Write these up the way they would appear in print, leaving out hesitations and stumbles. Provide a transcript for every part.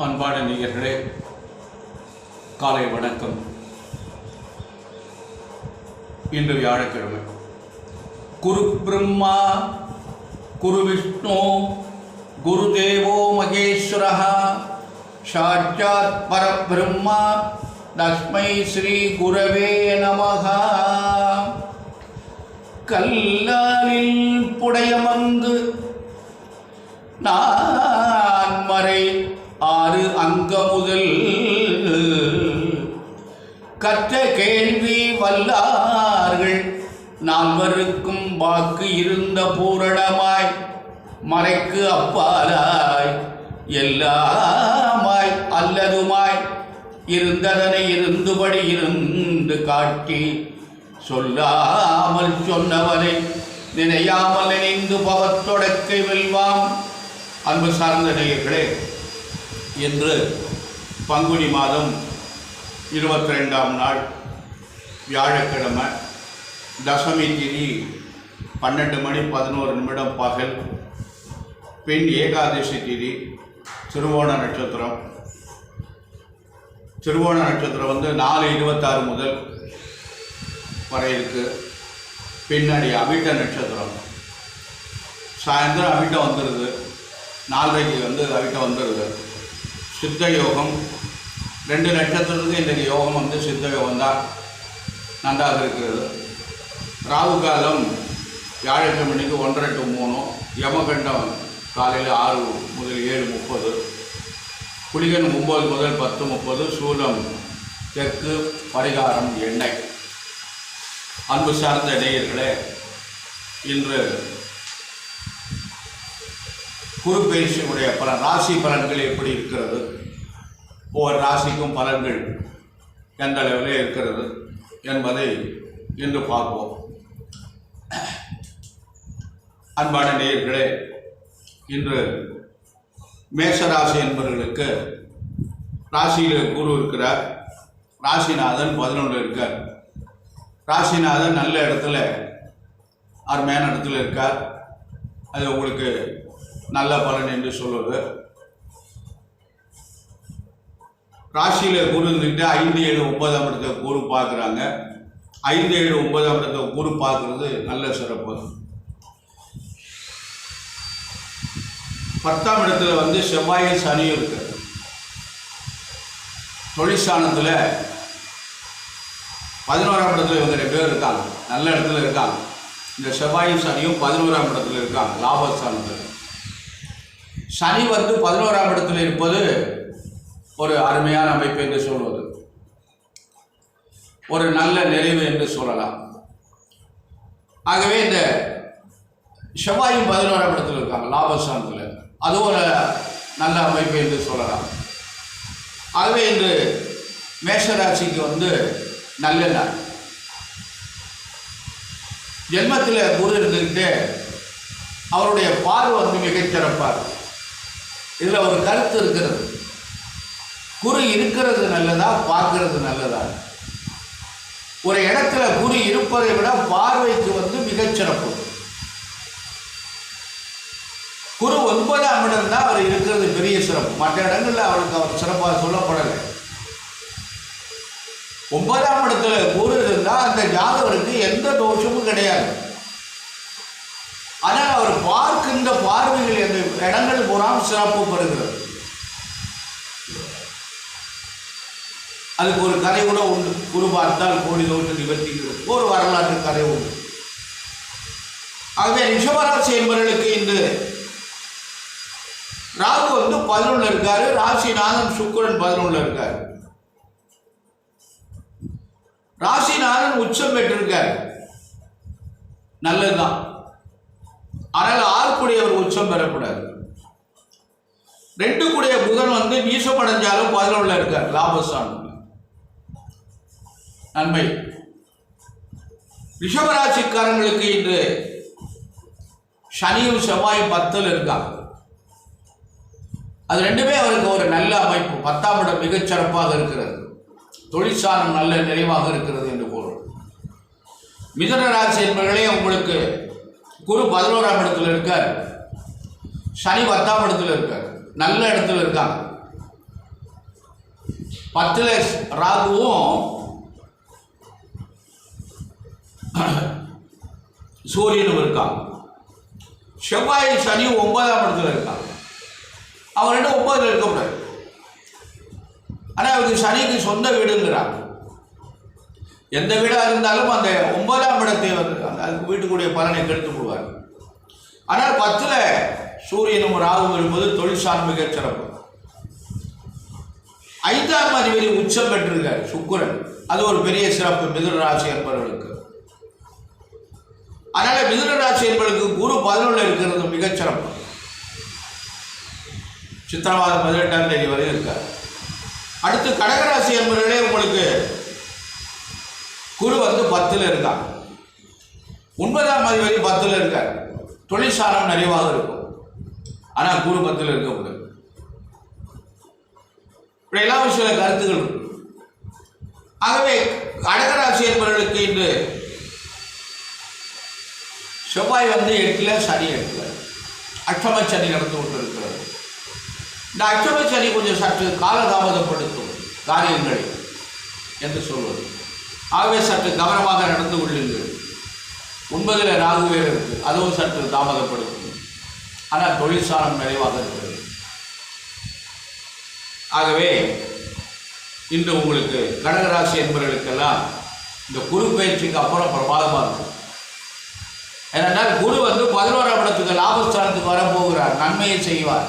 அன்பான நேயர்களே, காலை வணக்கம். இன்று வியாழக்கிழமை. குரு பிரம்மா குரு விஷ்ணு குரு தேவோ மகேஸ்வரः சாட்சாத் பரபிரம்மா தஸ்மை ஸ்ரீ குரவே நமः. கல்லாலில் புடையமங்கு நான்மறை ஆறு அங்க முதல் கற்ற கேள்வி வல்லார்கள் நால்வருக்கும் வாக்கு இருந்த பூரணமாய் மறைக்கு அப்பாலாய் எல்லாமாய் அல்லதுமாய் இருந்ததனை இருந்தபடி இருந்து காட்டி சொல்லாமல் சொன்னவனை நினையாமல் நினைந்து பவத்தொடக்கை வெல்வாம். அன்பு சார்ந்த நேயர்களே, இன்று பங்குனி மாதம் 22ஆம் நாள் வியாழக்கிழமை, தசமி திதி 12:11 பகல், பெண் ஏகாதசி திதி, திருவோண நட்சத்திரம். திருவோண நட்சத்திரம் 4:26 முதல் வரை இருக்கு. பின்னாடி அவிட்ட நட்சத்திரம். சாயந்தரம் அவிட்டம் வந்துடுது, 4:30 அவிட்டம் வந்துடுது. சித்த யோகம் 2 நட்சத்திரத்துக்கு இன்றைக்கு யோகம் சித்த யோகம் தான் நன்றாக இருக்கிறது. ராகு காலம் வியாழக்கிழமைக்கு 1:30 to 3, யமகண்டம் காலையில் 6 முதல் 7:30, குளிகன் 9 முதல் 10:30, சூலம் தெற்கு, பரிகாரம் எண்ணெய். அன்பு சார்ந்த நேயர்களே, இன்று குரு பயிற்சியுடைய ராசி பலன்கள் எப்படி இருக்கிறது, ஒவ்வொரு ராசிக்கும் பலன்கள் எந்த அளவிலே இருக்கிறது என்பதை இன்று பார்ப்போம். அன்பான நேயர்களே, இன்று மேஷராசி என்பவர்களுக்கு ராசியில் குரு இருக்கிறார். ராசிநாதன் 11 இருக்கார். ராசிநாதன் நல்ல இடத்துல, அருமையான இடத்துல இருக்கார். அது உங்களுக்கு நல்ல பலன் என்று சொல்வது. ராசியில் குரு இருந்துக்கிட்டு 5, 7, 9ஆம் இடத்தை குரு பார்க்குறாங்க. 5, 7, 9ஆம் இடத்தை குரு பார்க்கறது நல்ல சிறப்பு. 10ஆம் இடத்துல செவ்வாயும் சனியும் இருக்கு. தொழிற்சானத்தில் 11ஆம் இடத்துல இவங்க 2 பேர் இருக்காங்க, நல்ல இடத்துல இருக்காங்க. இந்த செவ்வாயும் சனியும் 11ஆம் இடத்துல இருக்காங்க, லாபஸ்தானத்தில். சனி 11ஆம் இடத்துல இருப்பது ஒரு அருமையான அமைப்பு என்று சொல்வது, ஒரு நல்ல நிறைவு என்று சொல்லலாம். ஆகவே இந்த செவ்வாயும் 11ஆம் இடத்துல இருக்காங்க, லாபஸ்தானத்தில். அது ஒரு நல்ல அமைப்பு என்று சொல்லலாம். ஆகவே இன்று மேஷராசிக்கு நல்ல நாள். ஜென்மத்தில் குரு இருந்துக்கிட்டு அவருடைய பார்வை மிகச்சிறப்பாக. இதில் ஒரு கருத்து இருக்கிறது. குரு இருக்கிறது நல்லதா, பார்க்கறது நல்லதா? ஒரு இடத்துல குரு இருப்பதை விட பார்வைக்கு மிகச்சிறப்பு. குரு 9ஆம் இடம் தான் அவர் இருக்கிறது பெரிய சிறப்பு. மற்ற இடங்களில் அவருக்கு அவர் சிறப்பாக சொல்லப்படலை. 9ஆம் இடத்துல குரு இருந்தால் அந்த ஜாதகருக்கு எந்த தோஷமும் கிடையாது. ஆனால் அவர் பார்க்கின்ற பார்வைகள் என்ற இடங்கள் பூராம் சிறப்பு பெறுகிறது. அதுக்கு ஒரு கதை கூட உண்டு. குரு பார்த்தால் கோடி தோஷம் நிவர்த்திக்கிறது, ஒரு வரலாற்று கதை உண்டு. ஆகவே ரிஷபராசி என்பவர்களுக்கு இன்று ராகு 11 இருக்காரு. ராசிநாதன் சுக்கிரன் 11 இருக்காரு. ராசிநாதன் உச்சம் பெற்றிருக்காரு, நல்லதுதான். ஆனால் 6 கூடியவர் உச்சம் பெறக்கூடாது. 2 கூடிய புதன் நீசம் அடைஞ்சாலும் 11 இருக்கார், லாபஸ்தானம், நன்மை. ரிஷபராசிக்காரங்களுக்கு இன்று சனியும் செவ்வாயும் 10 இருக்காங்க. அது 2மே அவருக்கு ஒரு நல்ல அமைப்பு. 10ஆம் இடம் மிகச்சிறப்பாக இருக்கிறது. தொழிற்சாலம் நல்ல நிறைவாக இருக்கிறது என்று பொருள். மிதுன ராசி என்பவர்களே, உங்களுக்கு குரு 11ஆம் இடத்துல இருக்கார், சனி 10ஆம் இடத்துல இருக்கார், நல்ல இடத்துல இருக்காங்க. 10ல் ராகுவும் சூரியனும் இருக்காங்க. செவ்வாய் சனி 9ஆம் இடத்துல இருக்காங்க. அவங்க 9ல் இருக்கக்கூடாது. ஆனால் அவருக்கு சனிக்கு சொந்த வீடுங்கிறாங்க. எந்த வீடாக இருந்தாலும் அந்த 9ஆம் இடத்தை அதுக்கு வீட்டுக்குரிய பலனை கெடுத்து போடுவார். ஆனால் 10ல் சூரியனும் ராகுவும் இருப்பது தொழில் சார்ந்த மிகச் சிறப்பு. 5ஆம் அதிபதி உச்சம் பெற்றிருக்கார் சுக்கிரன். அது ஒரு பெரிய சிறப்பு மிதுன ராசி என்பவர்களுக்கு. அதனால மிதுன ராசி என்பவர்களுக்கு குரு 11ல் இருக்கிறது மிகச் சிறப்பு. சித்திரை மாதம் 18ஆம் தேதி வரை இருக்கார். அடுத்து கடகராசி என்பவர்களே உங்களுக்கு குரு 10ல் இருக்காங்க. 9ஆம் அதிபதி 10ல் இருக்கார். தொழிற்சாரம் நிறைவாக இருக்கும். ஆனால் குரு 10ல் இருக்கக்கூடாது. இப்படி எல்லா விஷய கருத்துக்கள் இருக்கு. ஆகவே கடகராசி என்பவர்களுக்கு இன்று செவ்வாய் 8ல் சனி 8ல் அஷ்டம சனி நடந்து கொண்டிருக்கிறது. இந்த அஷ்டம சனி கொஞ்சம் சற்று காலதாமதப்படுத்தும் காரியங்களை என்று சொல்வது. ஆகவே சற்று கவனமாக நடந்து கொள்ளுங்கள். 9ல் ராகு வேறு இருக்கு, அதுவும் சற்று தாமதப்படுத்தும். ஆனால் தொழிற்சாரம் நிறைவாக இருக்கிறது. ஆகவே இன்று உங்களுக்கு கடகராசி என்பவர்களுக்கெல்லாம் இந்த குரு பயிற்சிக்கு அப்புறம் பிரமாதமாக இருக்கும். ஏனென்றால் குரு 11ஆம் இடத்துக்கு லாபஸ்தானத்துக்கு வரப்போகிறார். நன்மையை செய்வார்.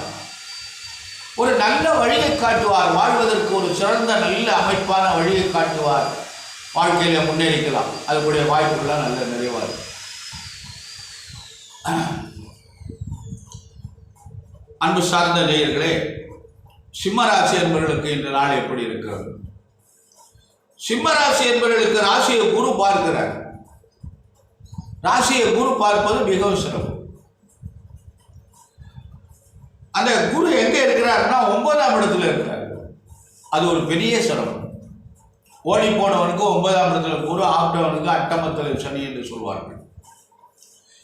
ஒரு நல்ல வழியை காட்டுவார். வாழ்வதற்கு ஒரு சிறந்த நல்ல அமைப்பான வழியை காட்டுவார். வாழ்க்கையில் முன்னேறிக்கலாம். அதுக்குடைய வாய்ப்புகள்லாம் நல்ல நிறைவாக இருக்கும். அன்பு சார்ந்த நேயர்களே, சிம்மராசி என்பவர்களுக்கு இந்த நாள் எப்படி இருக்கிறது? சிம்மராசி என்பவர்களுக்கு ராசியை குரு பார்க்கிறார். ராசியை குரு பார்ப்பது மிகவும் சிறப்பு. அந்த குரு எங்கே இருக்கிறார்னா 9ஆம் இடத்துல இருக்கிறார். அது ஒரு பெரிய சிரமம். ஓடி போனவனுக்கு 9ஆம் இடத்துல குரு, ஆப்டவனுக்கு அட்டமத்தில் சனி என்று சொல்வார்கள்.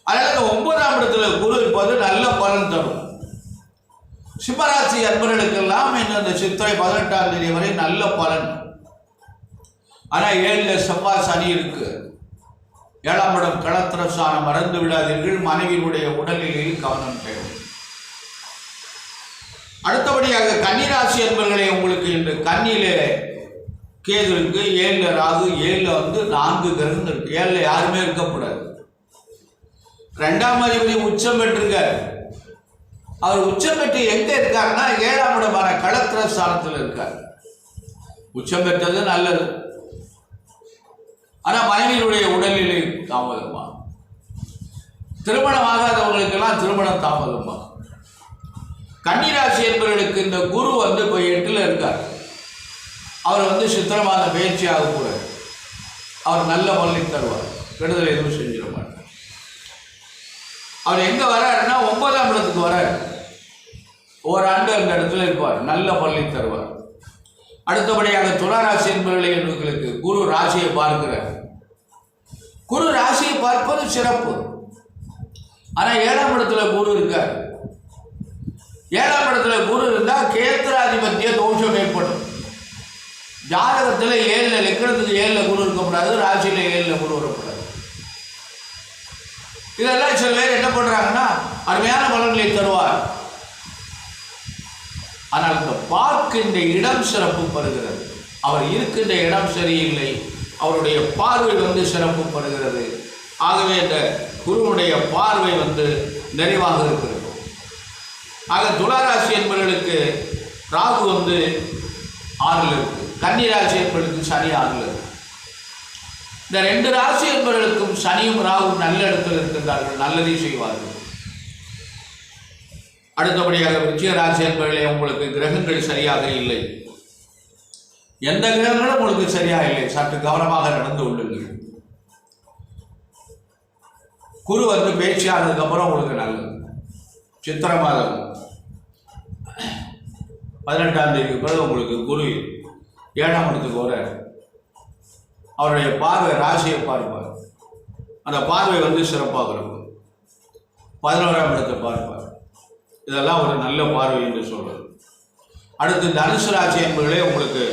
அதனால 9ஆம் இடத்துல குரு இருப்பது நல்ல பலன் தரும். சிம்மராசி அன்பர்களுக்கெல்லாம் இந்த சித்திரை 18ஆம் தேதி வரை நல்ல பலன். ஆனால் 7ல் செவ்வாய் சனி இருக்கு. 7ஆம் இடம் களத்திரஸ்தானம், மறந்து விடாதீர்கள். மனைவியினுடைய உடல்நிலையில் கவனம் தேவை. அடுத்தபடியாக கன்னிராசி என்பவர்களே, உங்களுக்கு இன்று கன்னியிலே கேது இருக்கு, 7ல் ராகு, 7ல் 4 கிரகங்கள் இருக்கு. 7ல் யாருமே இருக்கக்கூடாது. 2ஆம் அதிபதி உச்சம் பெற்றிருக்கார். அவர் உச்சம் பெற்று எங்க இருக்காருன்னா 7ஆம் இடமான களத்திரஸ்தானத்தில் இருக்கார். உச்சம் பெற்றது நல்லது. ஆனால் மனைவியினுடைய உடல்நிலை தாமதமா, திருமணமாகாதவர்களுக்கெல்லாம் திருமணம் தாமதமா. கன்னிராசி என்பவர்களுக்கு இந்த குரு இப்போ 8ல் இருக்கார். அவர் சித்திரை மாதம் பயிற்சியாக கூட அவர் நல்ல பலனை தருவார். கெடுதல் எதுவும் செஞ்சிட மாட்டார். அவர் எங்கே வர்றாருன்னா 9ஆம் இடத்துக்கு வர்றார். ஓராண்டு அந்த இடத்துல இருப்பார். நல்ல பலனை தருவார். அடுத்தபடியாக துளாராசி என்பவர்களுக்கு குரு ராசியை பார்க்கிறார். குரு ராசியை பார்ப்பது சிறப்பு. ஆனால் 7ஆம் இடத்துல குரு இருக்கார். 7ஆம் இடத்துல குரு இருந்தால் கேந்திராதிபத்திய தோஷம் ஏற்படும். ஜாதகத்தில் 7ல் லக்னத்துக்கு 7ல் குரு இருக்கக்கூடாது. ராசியில் 7ல் குரு வரக்கூடாது. இதெல்லாம் சில பேர் என்ன பண்றாங்கன்னா அருமையான பலன்களை தருவார். ஆனால் இந்த பார்க்கின்ற இடம் சிறப்பு பெறுகிறது. அவர் இருக்கின்ற இடம் சரியில்லை. அவருடைய பார்வை சிறப்பு பெறுகிறது. ஆகவே இந்த குருவுடைய பார்வை நிறைவாக இருக்கிறது. ஆக துளாராசி என்பவர்களுக்கு ராகு 6ல் இருக்கு. கன்னிராசி என்பவர்களுக்கு சனி 6ல் இருக்கு. இந்த 2 ராசி என்பவர்களுக்கும் சனியும் ராகும் நல்ல இடத்தில் இருக்கின்றார்கள். நல்லதை செய்வார்கள். அடுத்தபடியாக விருச்சிக ராசி என்பவர்களே, உங்களுக்கு கிரகங்கள் சரியாக இல்லை. எந்த கிரகங்களும் உங்களுக்கு சரியாக இல்லை. சற்று கவனமாக நடந்து கொள்ளுங்கள். குரு பேச்சியானதுக்கு அப்புறம் உங்களுக்கு நல்லது. சித்திரை மாதம் 18ஆம் தேதிக்கு பிறகு உங்களுக்கு குரு 7ஆம் இடத்துக்கு வர அவருடைய பார்வை ராசியை பார்ப்பார். அந்த பார்வை சிறப்பாக இருக்கும். 11ஆம் இடத்தை பார்ப்பார். இதெல்லாம் ஒரு நல்ல பார்வை என்று சொல்றது. அடுத்து தனுசு ராசி என்பவர்களே, உங்களுக்கு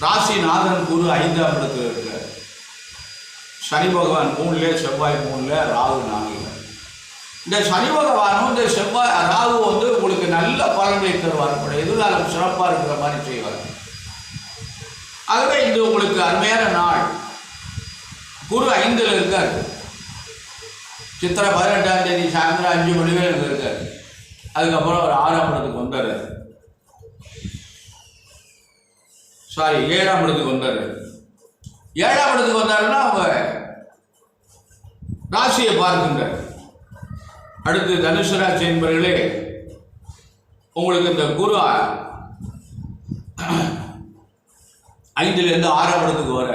ராசிநாதன் குரு 5ஆம் இடத்துல இருக்கார். சனி பகவான் 3ல, செவ்வாய் 3ல, ராகு 4ல. இந்த சனி பகவானும் இந்த செவ்வாய் ராகு வந்து உங்களுக்கு நல்ல பலன்களை தருவார். எதிர்காலம் சிறப்பாக இருக்கிற மாதிரி செய்வார். ஆகவே இது உங்களுக்கு அருமையான நாள். குரு 5ல் இருக்கார். சித்திரை 18ஆம் தேதி சாயந்தரம் 5 மணி வரை இருக்கார். அதுக்கப்புறம் அவர் 6ஆம் இடத்துக்கு வந்தார். 7ஆம் இடத்துக்கு வந்தார். 7ஆம் இடத்துக்கு வந்தாருன்னா அவங்க ராசியை பார்க்கின்றார். அடுத்து தனுசு ராசி என்பவர்களே, உங்களுக்கு இந்த குரு 5லிருந்து 6ஆம் இடத்துக்கு வர,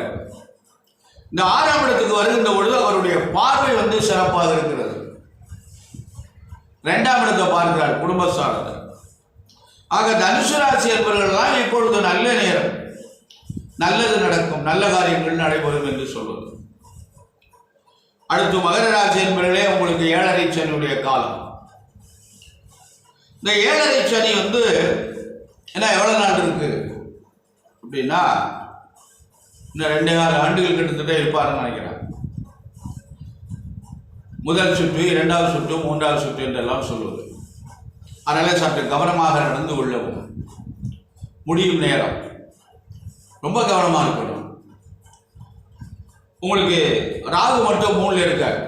இந்த 6ஆம் இடத்துக்கு வருகின்ற பொழுது அவருடைய பார்வை வந்து சிறப்பாக இருக்கிறது. 2ஆம் இடத்தை பார்க்கிறார், குடும்பஸ்தானத்தை. ஆக தனுசு ராசி என்பவர்கள்லாம் இப்பொழுது நல்ல நேரம், நல்லது நடக்கும், நல்ல காரியங்கள் நடைபெறும் என்று சொல்வது. அடுத்து மகர ராசி என்பவர்களே, உங்களுக்கு 7.5 சனியுடைய காலம். இந்த 7.5 சனி வந்து என்ன எவ்வளவு நாள் இருக்கு அப்படின்னா, இந்த 2.5 ஆண்டுகள் கிட்டத்தட்ட இருப்பாருன்னு நினைக்கிறேன். முதல் சுற்று, 2வது சுற்று, 3வது சுற்று என்றெல்லாம் சொல்லுவது. அதனால சற்று கவனமாக நடந்து கொள்ளவும். முடியும் நேரம் ரொம்ப கவனமாக இருக்கணும். உங்களுக்கு ராகு மட்டும் 3ல் இருக்கார்.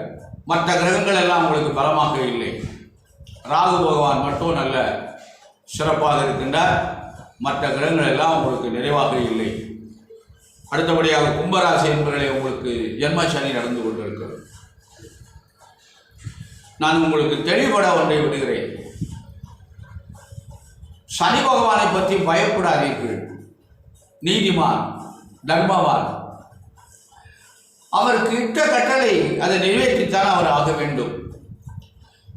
மற்ற கிரகங்கள் எல்லாம் உங்களுக்கு பலமாக இல்லை. ராகு பகவான் மட்டும் நல்ல சிறப்பாக இருக்கின்றார். மற்ற கிரகங்கள் எல்லாம் உங்களுக்கு நிறைவாக இல்லை. அடுத்தபடியாக கும்பராசி என்பவர்களே, உங்களுக்கு ஜென்ம சனி நடந்து கொண்டிருக்கிறது. நான் உங்களுக்கு தெளிவுபட ஒன்றை விடுகிறேன். சனி பகவானை பற்றி பயப்படாதீர்கள். நீதிமான், தர்மவான். அவருக்கு இட்ட கட்டளை அதை நிறைவேற்றித்தான் அவர் ஆக வேண்டும்.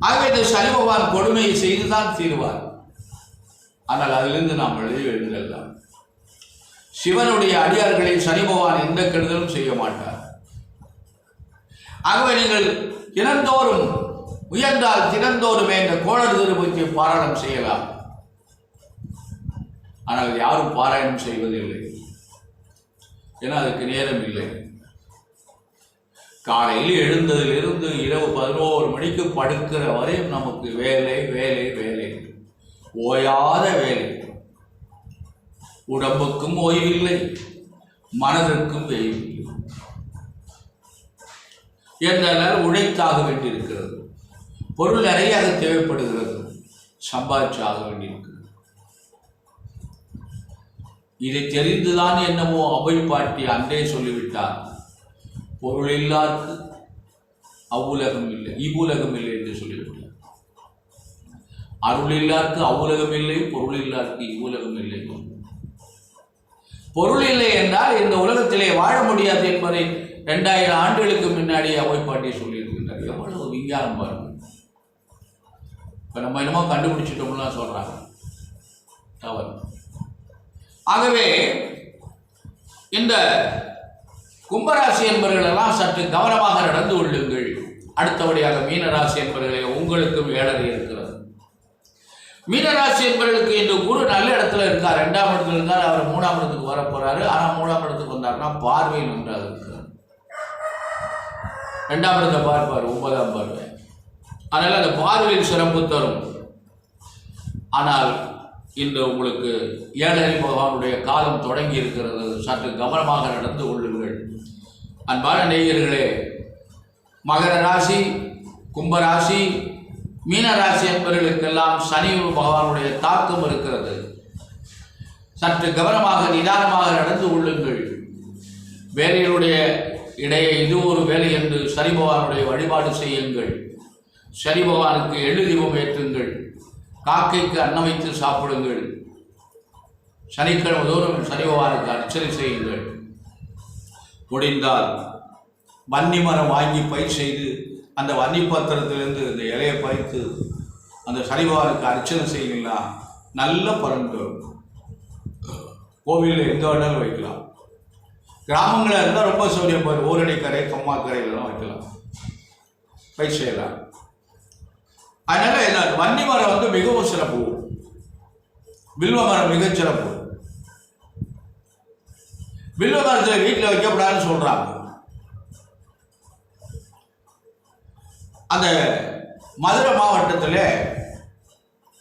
ஆகவே இந்த சனி பகவான் கொடுமையை செய்துதான் தீர்வார். ஆனால் அதிலிருந்து நாம் வெளியே எழுந்தெல்லாம் சிவனுடைய அடியார்களை சனி பகவான் எந்த கெடுதலும் செய்ய மாட்டார். ஆகவே நீங்கள் தினந்தோறும் உயர்ந்தால் தினந்தோறுமே இந்த கோளறு திருப்பத்தை பாராயணம் செய்யலாம். ஆனால் யாரும் பாராயணம் செய்வதில்லை. ஏன்னா அதுக்கு நேரம் இல்லை. காலையில் எழுந்ததிலிருந்து இரவு 11 மணிக்கு படுக்கிற வரையும் நமக்கு வேலை வேலை வேலை, ஓயாத வேலை. உடம்புக்கும் ஓய்வில்லை, மனதிற்கும் ஓய்வில்லை. என்றால் உழைத்தாக வேண்டியிருக்கிறது. பொருள் நிறைய அது தேவைப்படுகிறது, சம்பாதிச்சு ஆக வேண்டியிருக்கிறது. இதை தெரிந்துதான் என்னவோ அவை பாட்டி அன்றே சொல்லிவிட்டார், பொருள் இல்லாருக்கு அவ்வுலகம் இல்லை, இவ்வுலகம் இல்லை என்று சொல்லிவிட்டார். அருள் இல்லாருக்கு அவ்வுலகம் இல்லை, பொருள் இல்லாருக்கு இவ்வுலகம் இல்லை. பொருள் இல்லை என்றால் இந்த உலகத்திலே வாழ முடியாது என்பதை 2000 ஆண்டுகளுக்கு முன்னாடி அவை பாட்டி சொல்லியிருக்கின்றார். எவ்வளவு விஞ்ஞானம் பாருங்க. இப்போ நம்ம என்னமோ கண்டுபிடிச்சிட்டோம்னா சொல்றாங்க, தவறு. ஆகவே இந்த கும்பராசி என்பவர்கள் எல்லாம் சற்று கவனமாக நடந்து கொள்ளுங்கள். அடுத்தபடியாக மீனராசி என்பவர்களே, உங்களுக்கும் 7.5 இருக்கிறது. மீனராசி என்பவர்களுக்கு இந்த குரு நல்ல இடத்துல இருக்கார், 2ஆம் இடத்துல இருக்கார். அவர் 3ஆம் இடத்துக்கு வர போறாரு. ஆனால் 3ஆம் இடத்துக்கு வந்தாருன்னா பார்வையில் நன்றாக இருக்கிறார். 2ஆம் இடத்தை பார்ப்பார், 9ஆம் பார்வை. அதனால அந்த பார்வையில் சிறப்பு தரும். ஆனால் இன்று உங்களுக்கு 7.5 பகவானுடைய காலம் தொடங்கி இருக்கிறது. சற்று கவனமாக நடந்து கொள்ளுங்கள். அன்பான நேயர்களே, மகர ராசி, கும்பராசி, மீனராசி என்பவர்களுக்கெல்லாம் சனி பகவானுடைய தாக்கம் இருக்கிறது. சற்று கவனமாக நிதானமாக நடந்து கொள்ளுங்கள். வேலைகளுடைய இடையே இது ஒரு வேலை என்று சனி பகவானுடைய வழிபாடு செய்யுங்கள். சனி பகவானுக்கு எள்ளு தீபம் ஏற்றுங்கள். காக்கைக்கு அன்னம் வைத்து சாப்பிடுங்கள். சனிக்கிழமை தோறும் சனி பகவானுக்கு அர்ச்சனை செய்யுங்கள். முடிந்தால் வன்னி மரம் வாங்கி பயிர் செய்து அந்த வன்னி பத்திரத்திலிருந்து இந்த இலையை பறித்து அந்த சனி பகவானுக்கு அர்ச்சனை செய்யுங்களா, நல்ல பலன் தரும். கோவிலில் எந்த வேணாலும் வைக்கலாம். கிராமங்களில் இருந்தால் ரொம்ப சௌரியம் பாரு, ஓரணிக்கரை, கம்மாக்கரையிலாம் வைக்கலாம், பயிர் செய்யலாம். அதனால என்ன, வன்னி மரம் வந்து மிகவும் சிறப்பு, வில்வ மரம் மிகச்சிறப்பு. வில்வ மரத்தில் வீட்டில் வைக்கப்படாதுன்னு சொல்றாங்க. அந்த மதுரை மாவட்டத்தில்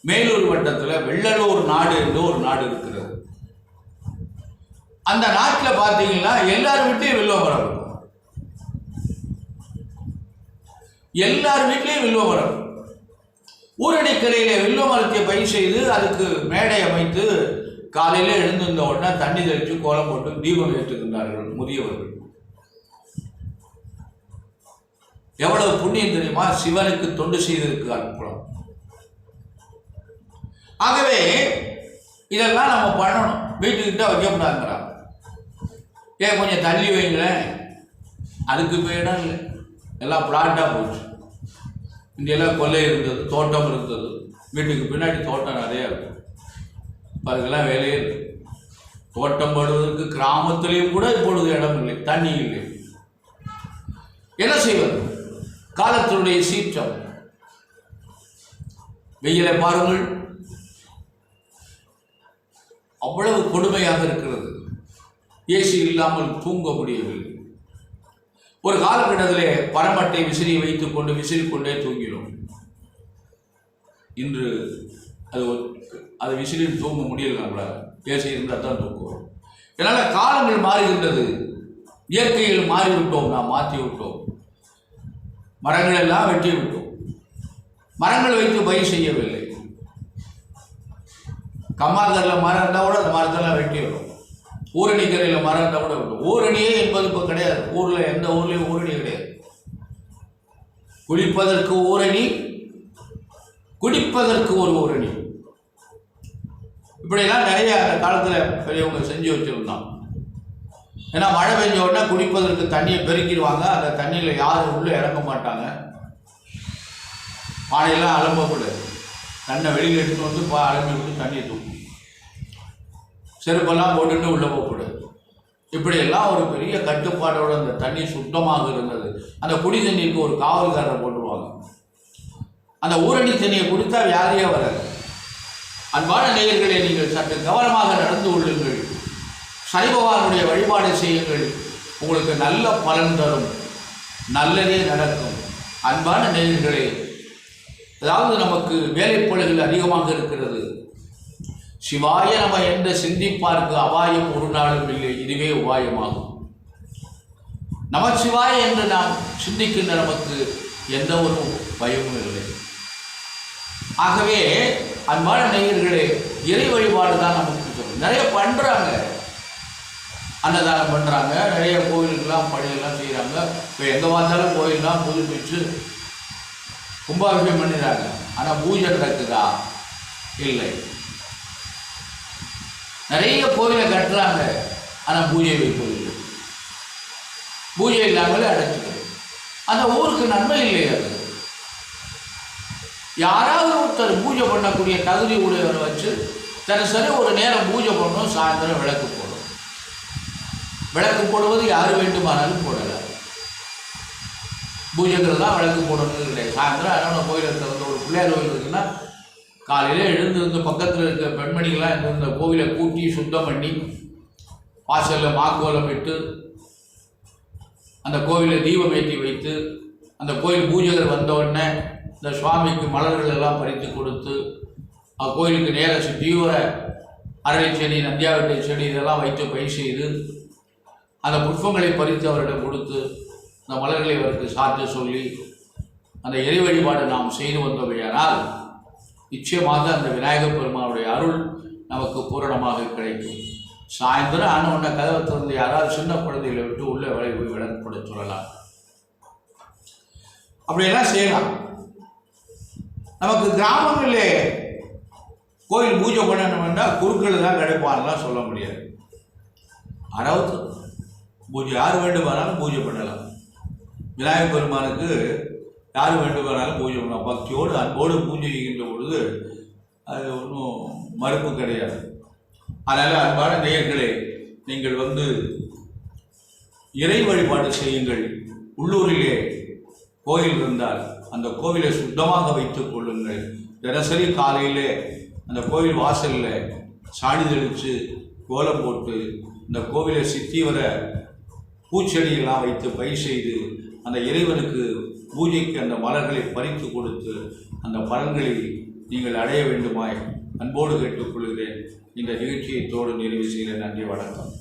மேலூர் வட்டத்தில் வெள்ளலூர் நாடு என்று ஒரு நாடு இருக்கிறது. அந்த நாட்டில் பார்த்தீங்கன்னா எல்லார் வீட்லையும் வில்வ மரம் இருக்கும். எல்லார் வீட்லையும் வில்வ மரம். ஊரடிக்கரையில் வில்வ மரத்தை பயிர் செய்து அதுக்கு மேடை அமைத்து காலையில் எழுந்திருந்த உடனே தண்ணி தெளித்து கோலம் போட்டு தீபம் ஏற்றுகின்றார்கள் முதியவர்கள். எவ்வளவு புண்ணியம் தெரியுமா? சிவனுக்கு தொண்டு செய்ததற்கு அற்புதம். ஆகவே இதெல்லாம் நம்ம பண்ணணும். வீட்டுக்கிட்ட வைக்கப்படாதுங்கிறான். ஏன் கொஞ்சம் தள்ளி வைங்களேன், அதுக்கு இப்போ இடம் இல்லை, எல்லாம் பிளாட்டாக போச்சு. இங்கெல்லாம் கொல்லை இருந்தது, தோட்டம் இருந்தது, வீட்டுக்கு பின்னாடி தோட்டம் நிறையா இருக்கும். அதுக்கெல்லாம் வேலையே இல்லை. தோட்டம் போடுவதற்கு கிராமத்திலையும் கூட இப்பொழுது இடம் இல்லை, தண்ணி இல்லை. என்ன செய்வது? காலத்தினுடைய சீற்றம். வெயிலை பாருங்கள், அவ்வளவு கொடுமையாக இருக்கிறது. ஏசி இல்லாமல் தூங்க முடியவில்லை. ஒரு காலகட்டத்திலே பரமட்டை விசிறி வைத்துக் கொண்டு விசிறிக்கொண்டே தூங்கினோம். இன்று அது விசிறியில் தூங்க முடியல. நம்மளால் ஏசி இருந்தால் தான் தூங்குவோம். இதனால் காலங்கள் மாறுகின்றது, இயற்கையில் மாறிவிட்டோம், நாம் மாற்றி விட்டோம். மரங்கள் எல்லாம் வெட்டி விட்டோம். மரங்கள் வைத்து பயிர் செய்யவில்லை. கம்மாக்கரில் மரம் இருந்தால் கூட அந்த மரத்தெல்லாம் வெட்டி விடும். ஊரணிக்கரையில் மரம் இருந்தால் கூட விடும். ஊரணியே என்பது இப்போ கிடையாது. ஊரில் எந்த ஊர்லேயும் ஊரணி கிடையாது. குளிப்பதற்கு ஊரணி, குடிப்பதற்கு ஒரு ஊரணி, இப்படிலாம் நிறைய அந்த காலத்தில் பெரியவங்க செஞ்சு வச்சுருந்தோம். ஏன்னா மழை பெஞ்ச உடனே குடிப்பதற்கு தண்ணியை பெருக்கிடுவாங்க. அந்த தண்ணியில் யாரும் உள்ளே இறங்க மாட்டாங்க. பானையெல்லாம் அலம்பக்கூடாது. தண்ணை வெளியில் எடுத்துட்டு வந்து அலம்பி விட்டு தண்ணியை தூக்கும். செருப்பெல்லாம் போட்டுட்டு உள்ளே போகக்கூடாது. இப்படியெல்லாம் ஒரு பெரிய கட்டுப்பாடோடு அந்த தண்ணி சுத்தமாக இருந்தது. அந்த குடி தண்ணிக்கு ஒரு காவல்காரரை போட்டுருவாங்க. அந்த ஊரணி தண்ணியை குடித்தா வியாதியே வராது. அன்பான நேயர்களை, நீங்கள் சற்று கவனமாக நடந்து கொள்ளுங்கள். சனி பகவானுடைய வழிபாடு செய்யுங்கள். உங்களுக்கு நல்ல பலன் தரும், நல்லதே நடக்கும். அன்பான நேயர்களே, அதாவது நமக்கு வேலைப்பளுகள் அதிகமாக இருக்கிறது. சிவாய நம்ம என்ற சிந்திப்பார்க்கு அபாயம் ஒரு நாளும் இல்லை, இதுவே உபாயமாகும். நமச்சிவாய என்று நாம் சிந்திக்கின்ற நமக்கு எந்த ஒரு பயமும் இல்லை. ஆகவே அன்பான நேயர்களே, இறை வழிபாடு தான் நமக்கு சொல்லும். நிறைய பண்ணுறாங்க, அன்னதானம் பண்ணுறாங்க, நிறைய கோயிலுக்கெல்லாம் பணியெல்லாம் செய்கிறாங்க. இப்போ எங்கே பார்த்தாலும் கோயிலெலாம் புதுப்பிச்சு கும்பாபிஷேகம் பண்ணிடுறாங்க. ஆனால் பூஜை நடக்குதா? இல்லை. நிறைய கோயிலை கட்டுறாங்க, ஆனால் பூஜை வைப்பதில்லை. பூஜை இல்லாமலே அடைச்சிக்கிறது. அந்த ஊருக்கு நன்மை இல்லையா? அது யாராவது ஒருத்தர் பூஜை பண்ணக்கூடிய தகுதி உடையவரை வச்சு தினசரி ஒரு நேரம் பூஜை பண்ணணும். சாயந்தரம் விளக்கு போடணும். விளக்கு போடுவது யார் வேண்டுமானாலும் போடலாம். பூஜைகள் தான் விளக்கு போடணும் இல்லை. சாயந்தரம் அதனால் கோயிலில் திறந்த ஒரு பிள்ளையார் கோயில் இருக்குன்னா காலையில் எழுந்திருந்து பக்கத்தில் இருக்கிற பெண்மணிகள்லாம் இந்த கோவிலை கூட்டி சுத்தம் பண்ணி வாசலில் மாக்கோலம் விட்டு அந்த கோவிலை தீபம் ஏற்றி வைத்து அந்த கோயில் பூஜைகள் வந்தவுடனே இந்த சுவாமிக்கு மலர்கள் எல்லாம் பறித்து கொடுத்து கோயிலுக்கு நேர தீவிர அரளி செடி, நந்தியாவட்டை செடி இதெல்லாம் வைத்து பயிர் செய்து அந்த புஷ்பங்களை பறித்து அவரிடம் கொடுத்து அந்த மலர்களை அவருக்கு சாத்த சொல்லி அந்த இறை வழிபாடு நாம் செய்து வந்தவையானால் நிச்சயமாக அந்த விநாயகர் பெருமானுடைய அருள் நமக்கு பூரணமாக கிடைக்கும். சாயந்தரம் ஆன உடனே கதவை திறந்து யாராவது சின்ன குழந்தைகளை விட்டு உள்ளே போய் விளக்கு போட சொல்லலாம். அப்படியெல்லாம் செய்யலாம். நமக்கு கிராமங்களிலே கோயில் பூஜை பண்ணணும்னா குருக்கள் தான் கிடைப்பான்லாம் சொல்ல முடியாது. அதாவது பூஜை யார் வேண்டுமானாலும் பூஜை பண்ணலாம். விநாயகர் பெருமானுக்கு யார் வேண்டுமானாலும் பூஜை பண்ணலாம். பக்தியோடு அன்போடு பூஜை செய்கின்ற பொழுது அது ஒன்றும் மறுப்பு கிடையாது. அதனால் அன்பான நேயர்களே, நீங்கள் இறை வழிபாடு செய்யுங்கள். உள்ளூரிலே கோயில் இருந்தால் அந்த கோவிலை சுத்தமாக வைத்துக் கொள்ளுங்கள். தினசரி காலையிலே அந்த கோவில் வாசலில் சாணி தெளித்து கோலம் போட்டு இந்த கோவிலை சுற்றி வர பூச்செடியெல்லாம் வைத்து பயிர் செய்து அந்த இறைவனுக்கு பூஜைக்கு அந்த மலர்களை பறித்து கொடுத்து அந்த பலன்களை நீங்கள் அடைய வேண்டுமாய் அன்போடு கேட்டுக்கொள்கிறேன். இந்த நிகழ்ச்சியை தோடு நிறைவு செய்கிறேன். நன்றி, வணக்கம்.